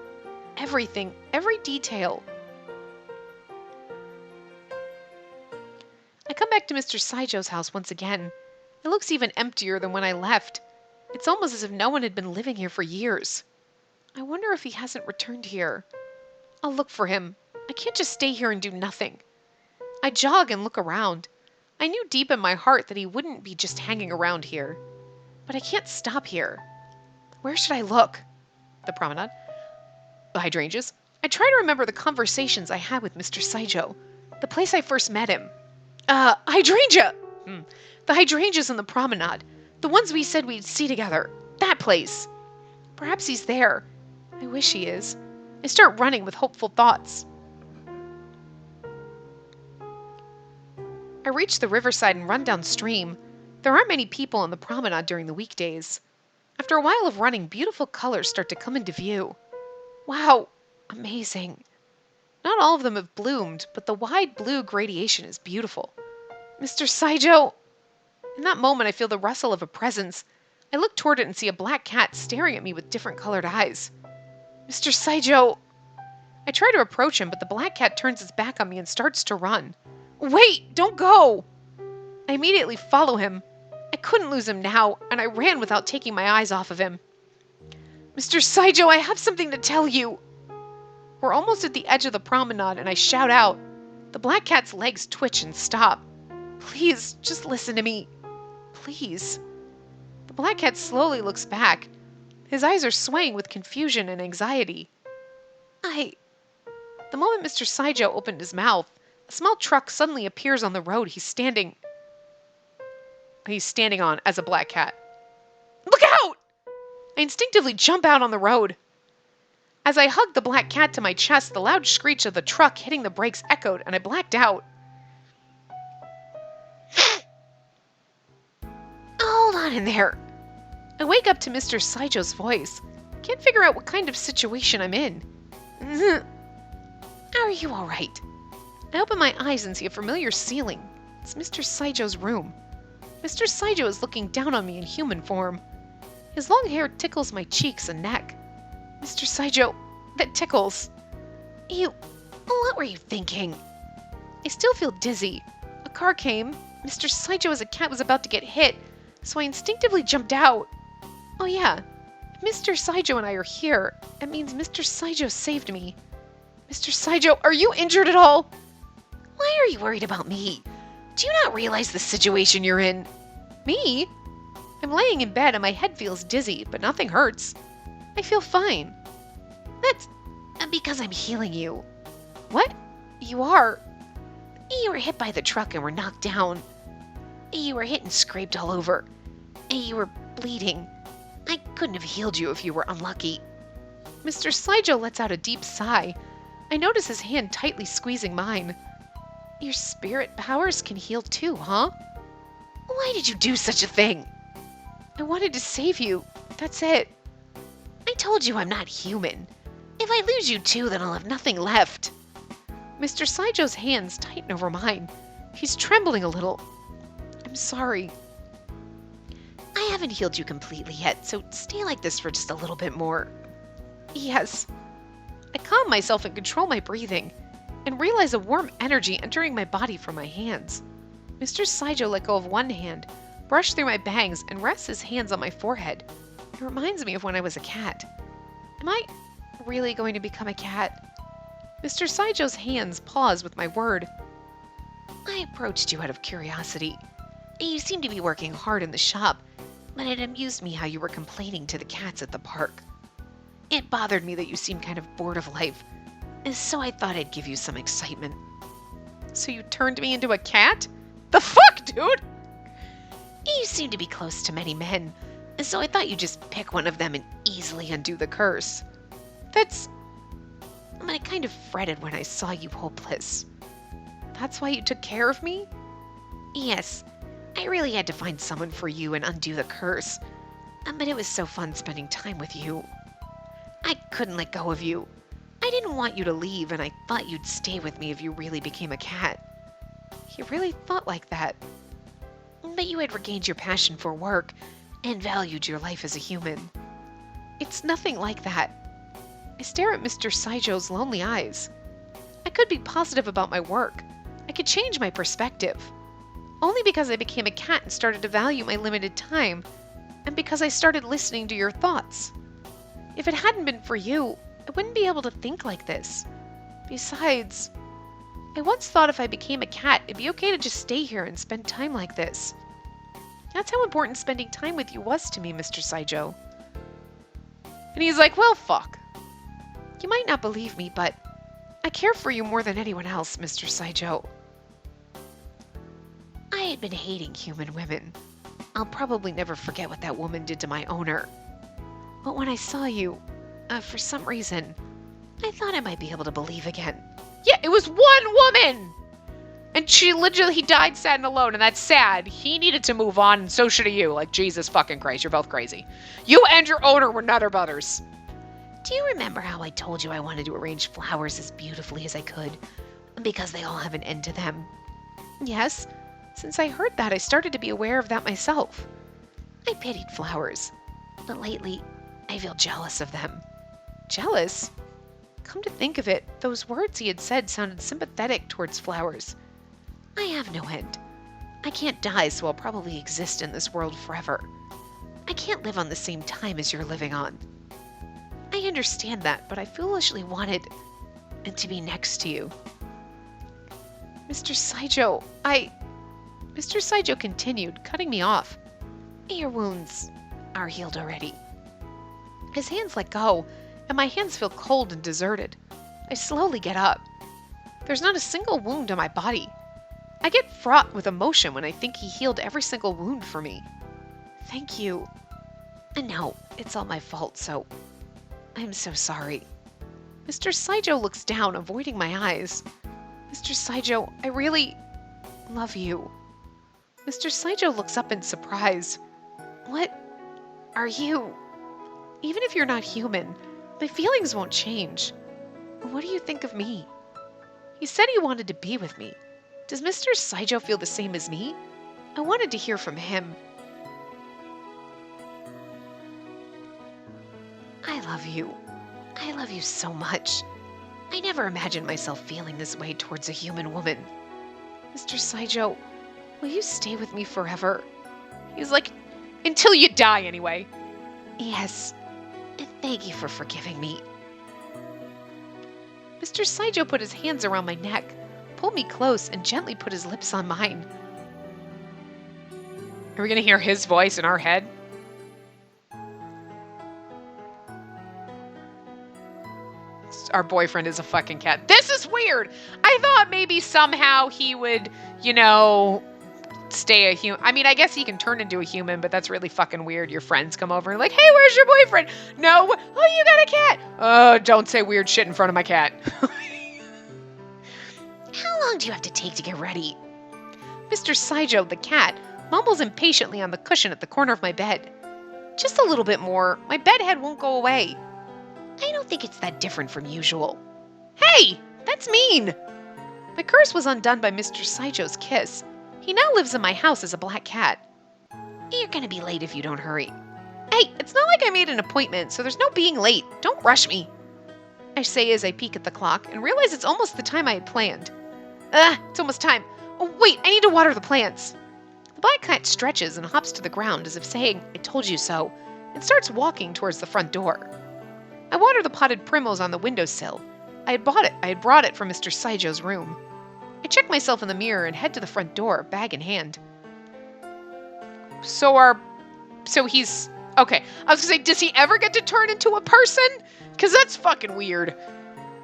everything, every detail. I come back to Mr. Saijo's house once again. It looks even emptier than when I left. It's almost as if no one had been living here for years. I wonder if he hasn't returned here. I'll look for him. I can't just stay here and do nothing. I jog and look around. I knew deep in my heart that he wouldn't be just hanging around here. But I can't stop here. Where should I look? The promenade? The hydrangeas? I try to remember the conversations I had with Mr. Saijo. The place I first met him. Hydrangea! The hydrangeas in the promenade. The ones we said we'd see together. That place. Perhaps he's there. I wish he is. I start running with hopeful thoughts. I reach the riverside and run downstream. There aren't many people on the promenade during the weekdays. After a while of running, beautiful colors start to come into view. Wow, amazing. Not all of them have bloomed, but the wide blue gradation is beautiful. Mr. Saijo! In that moment, I feel the rustle of a presence. I look toward it and see a black cat staring at me with different colored eyes. Mr. Saijo! I try to approach him, but the black cat turns its back on me and starts to run. Wait! Don't go! I immediately follow him. I couldn't lose him now, and I ran without taking my eyes off of him. Mr. Saijo, I have something to tell you! We're almost at the edge of the promenade, and I shout out. The black cat's legs twitch and stop. Please, just listen to me. Please. The black cat slowly looks back. His eyes are swaying with confusion and anxiety. The moment Mr. Saijo opened his mouth, a small truck suddenly appears on the road he's standing on as a black cat. Look out! I instinctively jump out on the road. As I hugged the black cat to my chest, the loud screech of the truck hitting the brakes echoed, and I blacked out. Hold on in there. I wake up to Mr. Saijo's voice. Can't figure out what kind of situation I'm in. Are you all right? I open my eyes and see a familiar ceiling. It's Mr. Saijo's room. Mr. Saijo is looking down on me in human form. His long hair tickles my cheeks and neck. Mr. Saijo, that tickles. What were you thinking? I still feel dizzy. A car came. Mr. Saijo as a cat was about to get hit, so I instinctively jumped out. Oh yeah, if Mr. Saijo and I are here, it means Mr. Saijo saved me. Mr. Saijo, are you injured at all? Why are you worried about me? Do you not realize the situation you're in? Me? I'm laying in bed and my head feels dizzy, but nothing hurts. I feel fine. That's because I'm healing you. What? You are? You were hit by the truck and were knocked down. You were hit and scraped all over. You were bleeding. I couldn't have healed you if you were unlucky. Mr. Saijo lets out a deep sigh. I notice his hand tightly squeezing mine. Your spirit powers can heal too, huh? Why did you do such a thing? I wanted to save you. That's it. I told you I'm not human. If I lose you too, then I'll have nothing left. Mr. Saijo's hands tighten over mine. He's trembling a little. I'm sorry. I haven't healed you completely yet, so stay like this for just a little bit more. Yes. I calm myself and control my breathing, and realize a warm energy entering my body from my hands. Mr. Saijo let go of one hand, brushed through my bangs, and rests his hands on my forehead. It reminds me of when I was a cat. Am I really going to become a cat? Mr. Saijo's hands pause with my word. I approached you out of curiosity. You seemed to be working hard in the shop, but it amused me how you were complaining to the cats at the park. It bothered me that you seemed kind of bored of life, so I thought I'd give you some excitement. So you turned me into a cat? The fuck, dude? You seem to be close to many men, so I thought you'd just pick one of them and easily undo the curse. But I kind of fretted when I saw you hopeless. that's why you took care of me? Yes, I really had to find someone for you and undo the curse. But it was so fun spending time with you. I couldn't let go of you. I didn't want you to leave, and I thought you'd stay with me if you really became a cat. You really thought like that. But you had regained your passion for work and valued your life as a human. It's nothing like that. I stare at Mr. Saijo's lonely eyes. I could be positive about my work. I could change my perspective. Only because I became a cat and started to value my limited time, and because I started listening to your thoughts. If it hadn't been for you, I wouldn't be able to think like this. Besides, I once thought if I became a cat, it'd be okay to just stay here and spend time like this. That's how important spending time with you was to me, Mr. Saijo. And he's like, well, fuck. You might not believe me, but I care for you more than anyone else, Mr. Saijo. I had been hating human women. I'll probably never forget what that woman did to my owner. But when I saw you, for some reason, I thought I might be able to believe again. Yeah, it was one woman! And he died sad and alone, and that's sad. He needed to move on, and so should you. Like, Jesus fucking Christ, you're both crazy. You and your owner were nutter brothers. Do you remember how I told you I wanted to arrange flowers as beautifully as I could? Because they all have an end to them. Yes. Since I heard that, I started to be aware of that myself. I pitied flowers, but lately, I feel jealous of them. Jealous? Come to think of it, those words he had said sounded sympathetic towards flowers. I have no end. I can't die, so I'll probably exist in this world forever. I can't live on the same time as you're living on. I understand that, but I foolishly wanted to be next to you. Mr. Saijo, Mr. Saijo continued, cutting me off. Your wounds are healed already. His hands let go, and my hands feel cold and deserted. I slowly get up. There's not a single wound on my body. I get fraught with emotion when I think he healed every single wound for me. Thank you. And no, it's all my fault, so I'm so sorry. Mr. Saijo looks down, avoiding my eyes. Mr. Saijo, I really love you. Mr. Saijo looks up in surprise. What are you? Even if you're not human, my feelings won't change. What do you think of me? He said he wanted to be with me. Does Mr. Saijo feel the same as me? I wanted to hear from him. I love you. I love you so much. I never imagined myself feeling this way towards a human woman. Mr. Saijo, will you stay with me forever? He's like, until you die anyway. Yes, and thank you for forgiving me. Mr. Saijo put his hands around my neck, pulled me close, and gently put his lips on mine. Are we going to hear his voice in our head? Our boyfriend is a fucking cat. This is weird. I thought maybe somehow he would, stay a human. I mean, I guess he can turn into a human, but that's really fucking weird. Your friends come over and like, hey, where's your boyfriend? No. Oh, you got a cat. Oh, don't say weird shit in front of my cat. How long do you have to take to get ready? Mr. Saijo, the cat, mumbles impatiently on the cushion at the corner of my bed. Just a little bit more. My bed head won't go away. I don't think it's that different from usual. Hey, that's mean. My curse was undone by Mr. Saijo's kiss. He now lives in my house as a black cat. You're gonna be late if you don't hurry. Hey, it's not like I made an appointment, so there's no being late. Don't rush me. I say as I peek at the clock and realize it's almost the time I had planned. It's almost time. Oh, wait, I need to water the plants. The black cat stretches and hops to the ground as if saying, I told you so, and starts walking towards the front door. I water the potted primrose on the windowsill. I had brought it from Mr. Saijo's room. I check myself in the mirror and head to the front door, bag in hand. Okay, I was gonna say, does he ever get to turn into a person? Because that's fucking weird.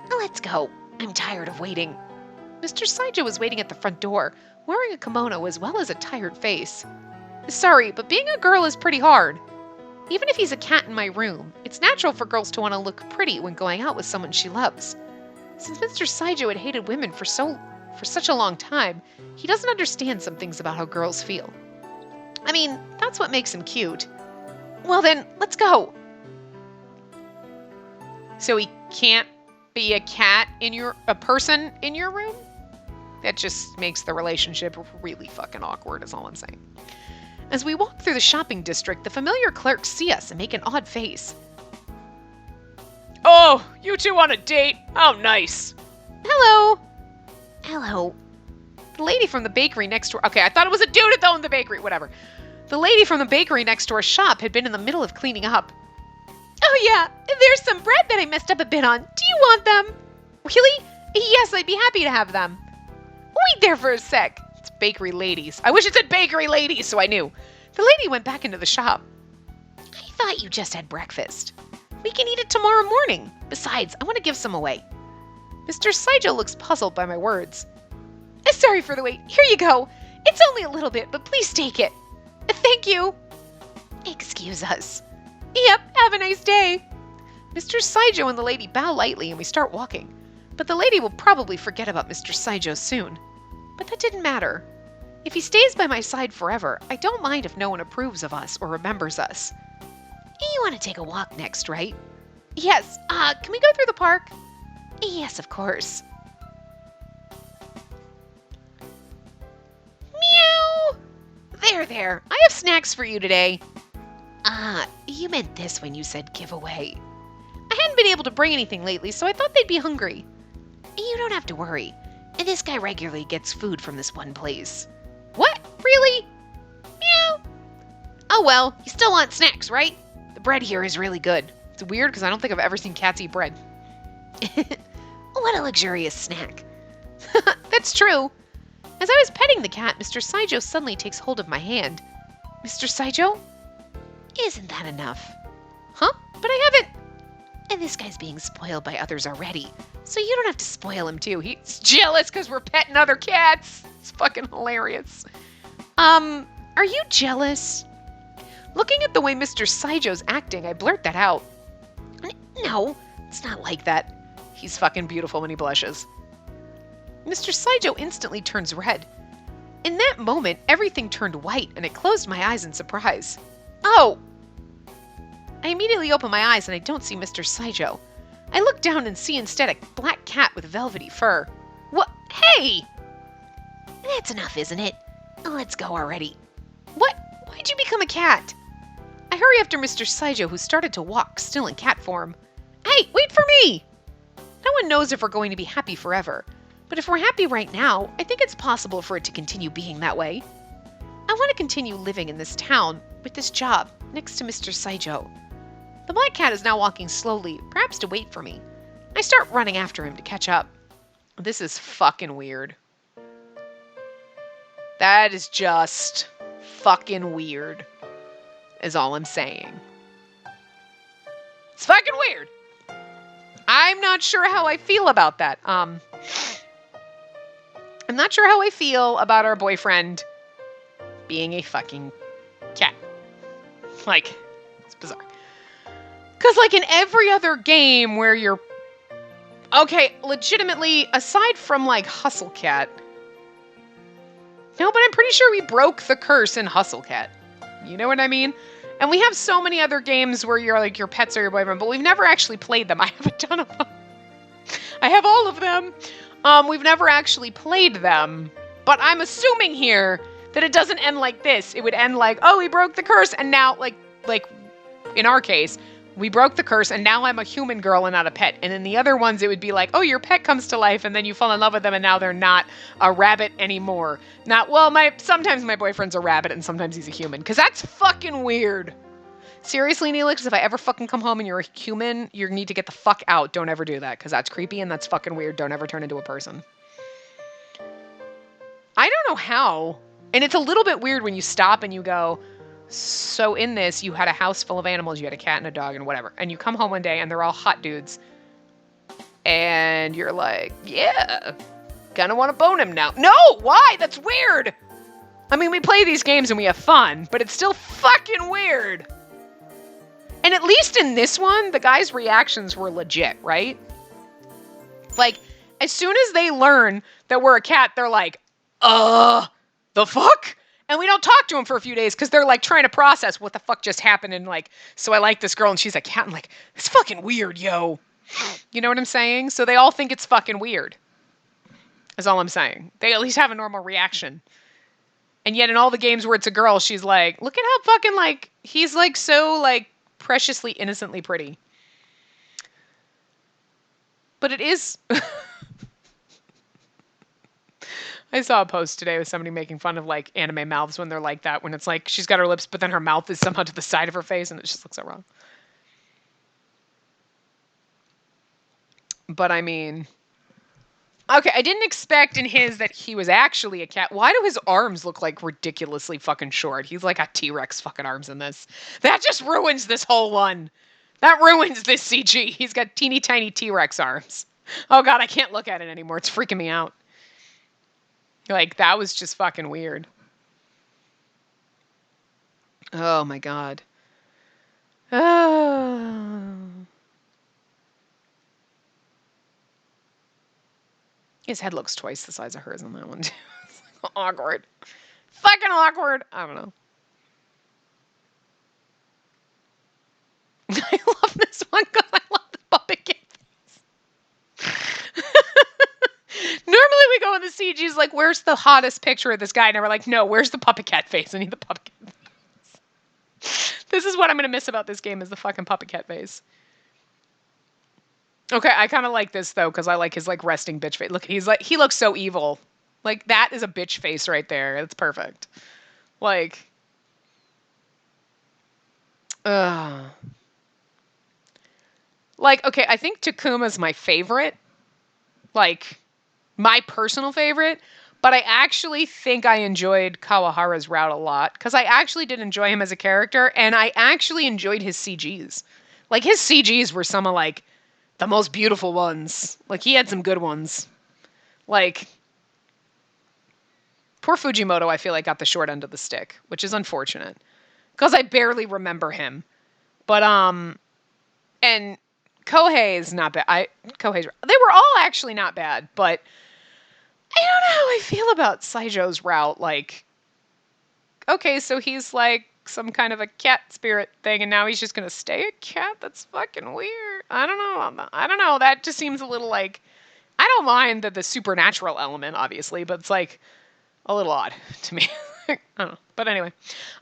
Let's go. I'm tired of waiting. Mr. Saijo was waiting at the front door, wearing a kimono as well as a tired face. Sorry, but being a girl is pretty hard. Even if he's a cat in my room, it's natural for girls to want to look pretty when going out with someone she loves. Since Mr. Saijo had hated women for such a long time, he doesn't understand some things about how girls feel. I mean, that's what makes him cute. Well then, let's go. So he can't be a person in your room? That just makes the relationship really fucking awkward, is all I'm saying. As we walk through the shopping district, the familiar clerks see us and make an odd face. Oh, you two on a date? How nice. Hello. Hello. The lady from the bakery next door. Okay, I thought it was a dude that owned the bakery. Whatever. The lady from the bakery next door shop had been in the middle of cleaning up. Oh yeah, there's some bread that I messed up a bit on. Do you want them? Really? Yes, I'd be happy to have them. Wait there for a sec. It's bakery ladies. I wish it said bakery ladies so I knew. The lady went back into the shop. I thought you just had breakfast. We can eat it tomorrow morning. Besides, I want to give some away. Mr. Saijo looks puzzled by my words. Sorry for the wait. Here you go. It's only a little bit, but please take it. Thank you. Excuse us. Yep, have a nice day. Mr. Saijo and the lady bow lightly and we start walking. But the lady will probably forget about Mr. Saijo soon. But that didn't matter. If he stays by my side forever, I don't mind if no one approves of us or remembers us. You want to take a walk next, right? Yes, can we go through the park? Yes, of course. Meow! There. I have snacks for you today. You meant this when you said giveaway. I hadn't been able to bring anything lately, so I thought they'd be hungry. You don't have to worry. This guy regularly gets food from this one place. What? Really? Meow. Oh well, you still want snacks, right? The bread here is really good. It's weird because I don't think I've ever seen cats eat bread. What a luxurious snack. That's true. As I was petting the cat, Mr. Saijo suddenly takes hold of my hand. Mr. Saijo? Isn't that enough? Huh? But I haven't. And this guy's being spoiled by others already, so you don't have to spoil him too. He's jealous because we're petting other cats. It's fucking hilarious. Are you jealous? Looking at the way Mr. Saijo's acting, I blurt that out. No, it's not like that. He's fucking beautiful when he blushes. Mr. Saijo instantly turns red. In that moment, everything turned white and I closed my eyes in surprise. Oh! I immediately open my eyes and I don't see Mr. Saijo. I look down and see instead a black cat with velvety fur. What? Hey! That's enough, isn't it? Let's go already. What? Why'd you become a cat? I hurry after Mr. Saijo, who started to walk, still in cat form. Hey, wait for me! No one knows if we're going to be happy forever. But if we're happy right now, I think it's possible for it to continue being that way. I want to continue living in this town, with this job, next to Mr. Saijo. The black cat is now walking slowly, perhaps to wait for me. I start running after him to catch up. This is fucking weird. That is just fucking weird, is all I'm saying. It's fucking weird. I'm not sure how I feel about that. I'm not sure how I feel about our boyfriend being a fucking cat. Like, it's bizarre. Because, like, in every other game where you're... Okay, legitimately, aside from, like, Hustle Cat, No, but I'm pretty sure we broke the curse in Hustle Cat. You know what I mean? And we have so many other games where you're like your pets are your boyfriend, but we've never actually played them. I have a ton of them. I have all of them. We've never actually played them. But I'm assuming here that it doesn't end like this. It would end like, oh, we broke the curse, and now like in our case, we broke the curse, and now I'm a human girl and not a pet. And in the other ones, it would be like, oh, your pet comes to life, and then you fall in love with them, and now they're not a rabbit anymore. Sometimes my boyfriend's a rabbit, and sometimes he's a human, because that's fucking weird. Seriously, Neelix, if I ever fucking come home and you're a human, you need to get the fuck out. Don't ever do that, because that's creepy and that's fucking weird. Don't ever turn into a person. I don't know how. And it's a little bit weird when you stop and you go, so in this, you had a house full of animals. You had a cat and a dog and whatever. And you come home one day and they're all hot dudes. And you're like, yeah, gonna want to bone him now. No, why? That's weird. I mean, we play these games and we have fun, but it's still fucking weird. And at least in this one, the guy's reactions were legit, right? Like, as soon as they learn that we're a cat, they're like, the fuck? And we don't talk to him for a few days because they're like trying to process what the fuck just happened. And like, so I like this girl and she's a cat. And like, it's fucking weird, yo. You know what I'm saying? So they all think it's fucking weird. Is all I'm saying. They at least have a normal reaction. And yet in all the games where it's a girl, she's like, look at how fucking like, he's like so like preciously, innocently pretty. But it is... I saw a post today with somebody making fun of like anime mouths when they're like that, when it's like she's got her lips, but then her mouth is somehow to the side of her face and it just looks so wrong. But I mean, okay, I didn't expect in his that he was actually a cat. Why do his arms look like ridiculously fucking short? He's like a T-Rex fucking arms in this. That just ruins this whole one. That ruins this CG. He's got teeny tiny T-Rex arms. Oh God, I can't look at it anymore. It's freaking me out. Like, that was just fucking weird. Oh, my God. Oh. His head looks twice the size of hers on that one, too. It's like awkward. Fucking awkward. I don't know. I love this one because I love the puppet kid face. Normally we go in the CG's like, where's the hottest picture of this guy? And we're like, no, where's the puppet cat face? I need the puppet cat face. This is what I'm going to miss about this game is the fucking puppet cat face. Okay, I kind of like this, though, because I like his, like, resting bitch face. Look, he looks so evil. Like, that is a bitch face right there. It's perfect. Like, like, okay, I think Takuma's my favorite. Like... my personal favorite, but I actually think I enjoyed Kawahara's route a lot because I actually did enjoy him as a character and I actually enjoyed his CGs. Like his CGs were some of like the most beautiful ones. Like he had some good ones. Like poor Fujimoto I feel like got the short end of the stick, which is unfortunate because I barely remember him. But and Kohei is not bad. They were all actually not bad, but I don't know how I feel about Saijo's route. Like, okay, so he's like some kind of a cat spirit thing, and now he's just gonna stay a cat? That's fucking weird. I don't know. I don't know. That just seems a little like... I don't mind the supernatural element, obviously, but it's like a little odd to me. I don't know. But anyway,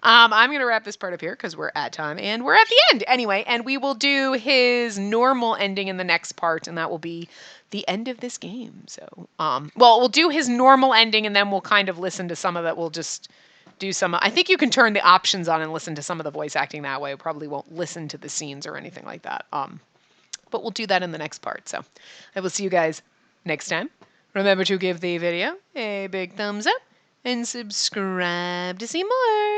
I'm going to wrap this part up here because we're at time and we're at the end anyway. And we will do his normal ending in the next part. And that will be the end of this game. So, well, we'll do his normal ending and then we'll kind of listen to some of that. We'll just do some, I think you can turn the options on and listen to some of the voice acting that way. We probably won't listen to the scenes or anything like that. But we'll do that in the next part. So I will see you guys next time. Remember to give the video a big thumbs up and subscribe to see more.